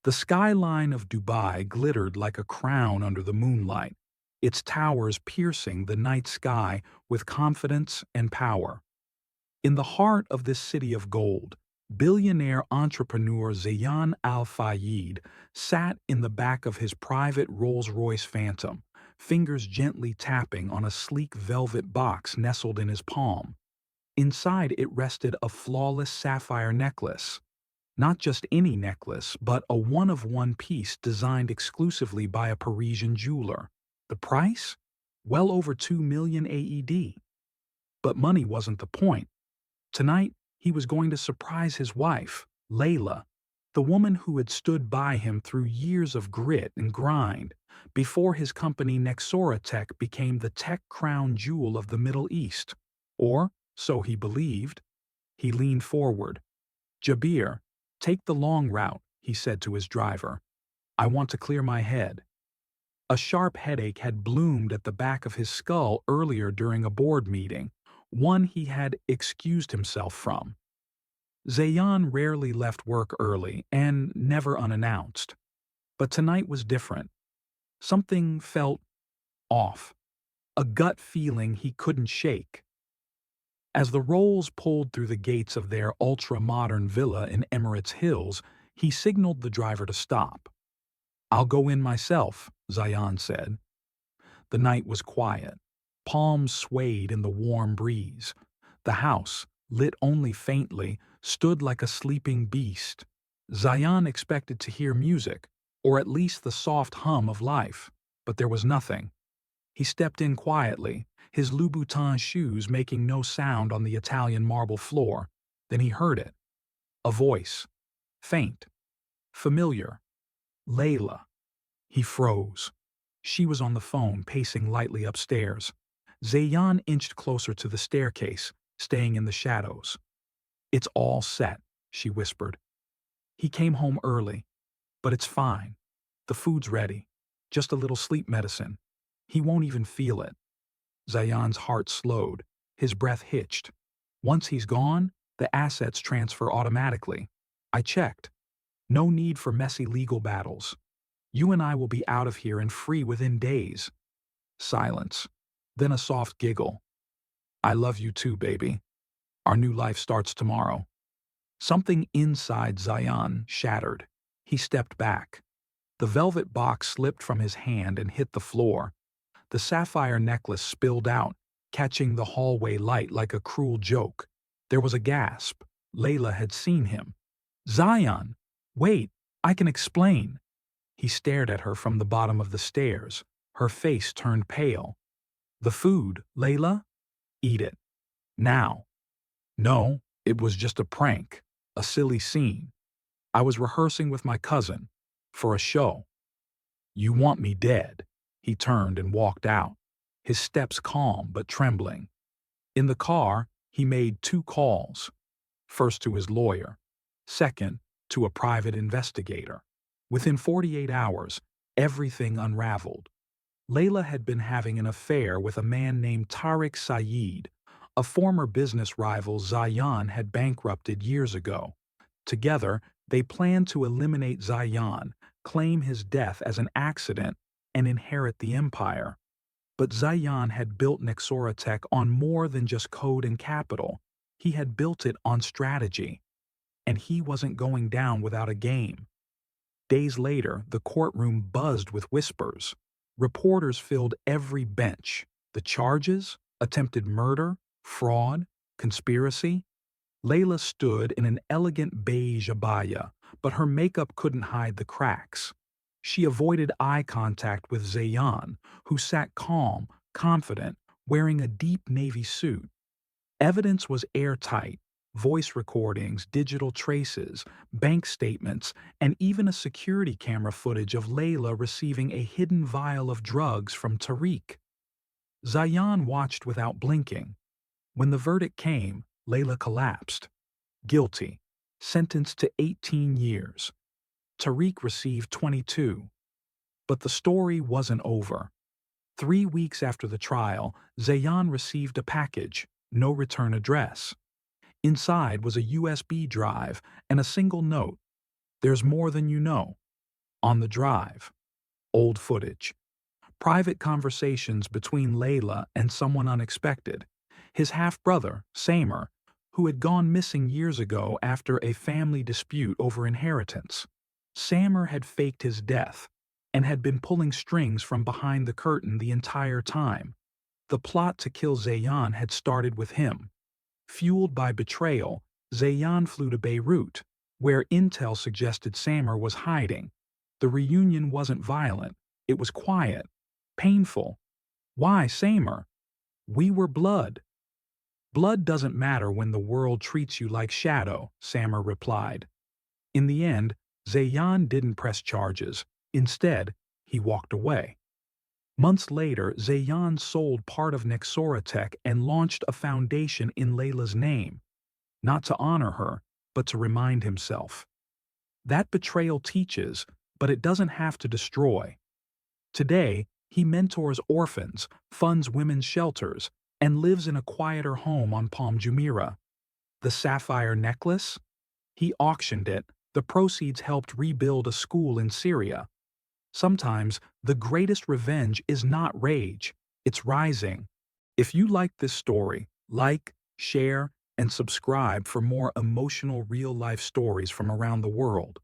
The skyline of Dubai glittered like a crown under the moonlight, its towers piercing the night sky with confidence and power. In the heart of this city of gold, billionaire entrepreneur Zayan Al-Fayed sat in the back of his private Rolls-Royce Phantom, fingers gently tapping on a sleek velvet box nestled in his palm. Inside it rested a flawless sapphire necklace. Not just any necklace, but a one-of-one piece designed exclusively by a Parisian jeweler. The price? Well over 2 million AED. But money wasn't the point. Tonight, he was going to surprise his wife, Layla, the woman who had stood by him through years of grit and grind, before his company Nexora Tech became the tech crown jewel of the Middle East. Or, so he believed. He leaned forward. "Jabir, take the long route," he said to his driver. "I want to clear my head." A sharp headache had bloomed at the back of his skull earlier during a board meeting, one he had excused himself from. Zayan rarely left work early and never unannounced. But tonight was different. Something felt off, a gut feeling he couldn't shake. As the Rolls pulled through the gates of their ultra-modern villa in Emirates Hills, he signaled the driver to stop. "I'll go in myself," Zayan said. The night was quiet. Palms swayed in the warm breeze. The house, lit only faintly, stood like a sleeping beast. Zayan expected to hear music, or at least the soft hum of life, but there was nothing. He stepped in quietly, his Louboutin shoes making no sound on the Italian marble floor. Then he heard it. A voice. Faint. Familiar. Layla. He froze. She was on the phone, pacing lightly upstairs. Zayan inched closer to the staircase, staying in the shadows. "It's all set," she whispered. "He came home early, but it's fine. The food's ready. Just a little sleep medicine. He won't even feel it." Zayan's heart slowed. His breath hitched. "Once he's gone, the assets transfer automatically. I checked. No need for messy legal battles. You and I will be out of here and free within days." Silence. Then a soft giggle. "I love you too, baby. Our new life starts tomorrow." Something inside Zayan shattered. He stepped back. The velvet box slipped from his hand and hit the floor. The sapphire necklace spilled out, catching the hallway light like a cruel joke. There was a gasp. Layla had seen him. "Zayan! Wait, I can explain." He stared at her from the bottom of the stairs. Her face turned pale. "The food, Layla? Eat it. Now." "No, it was just a prank. A silly scene. I was rehearsing with my cousin. For a show." "You want me dead." He turned and walked out, his steps calm but trembling. In the car, he made 2 calls. First to his lawyer. Second, to a private investigator. Within 48 hours, everything unraveled. Layla had been having an affair with a man named Tariq Saeed, a former business rival Zayan had bankrupted years ago. Together, they planned to eliminate Zayan, claim his death as an accident, and inherit the empire. But Zayan had built Nexora Tech on more than just code and capital. He had built it on strategy. And he wasn't going down without a game. Days later, the courtroom buzzed with whispers. Reporters filled every bench. The charges? Attempted murder? Fraud? Conspiracy? Layla stood in an elegant beige abaya, but her makeup couldn't hide the cracks. She avoided eye contact with Zayan, who sat calm, confident, wearing a deep navy suit. Evidence was airtight: voice recordings, digital traces, bank statements, and even a security camera footage of Layla receiving a hidden vial of drugs from Tariq. Zayan watched without blinking. When the verdict came, Layla collapsed. Guilty. Sentenced to 18 years. Tariq received 22. But the story wasn't over. 3 weeks after the trial, Zayan received a package, no return address. Inside was a USB drive and a single note. "There's more than you know. On the drive. Old footage. Private conversations between Layla and someone unexpected. His half-brother, Samer, who had gone missing years ago after a family dispute over inheritance. Samer had faked his death and had been pulling strings from behind the curtain the entire time. The plot to kill Zayan had started with him. Fueled by betrayal, Zayan flew to Beirut, where intel suggested Samer was hiding. The reunion wasn't violent. It was quiet. Painful. Why Samer? We were blood. Blood doesn't matter when the world treats you like shadow, Samer replied. In the end, Zayan didn't press charges. Instead, he walked away. Months later, Zayan sold part of Nexoratech and launched a foundation in Layla's name, not to honor her, but to remind himself. That betrayal teaches, but it doesn't have to destroy. Today, he mentors orphans, funds women's shelters, and lives in a quieter home on Palm Jumeirah. The sapphire necklace? He auctioned it. The proceeds helped rebuild a school in Syria. Sometimes, the greatest revenge is not rage, it's rising. If you like this story, like, share, and subscribe for more emotional real-life stories from around the world.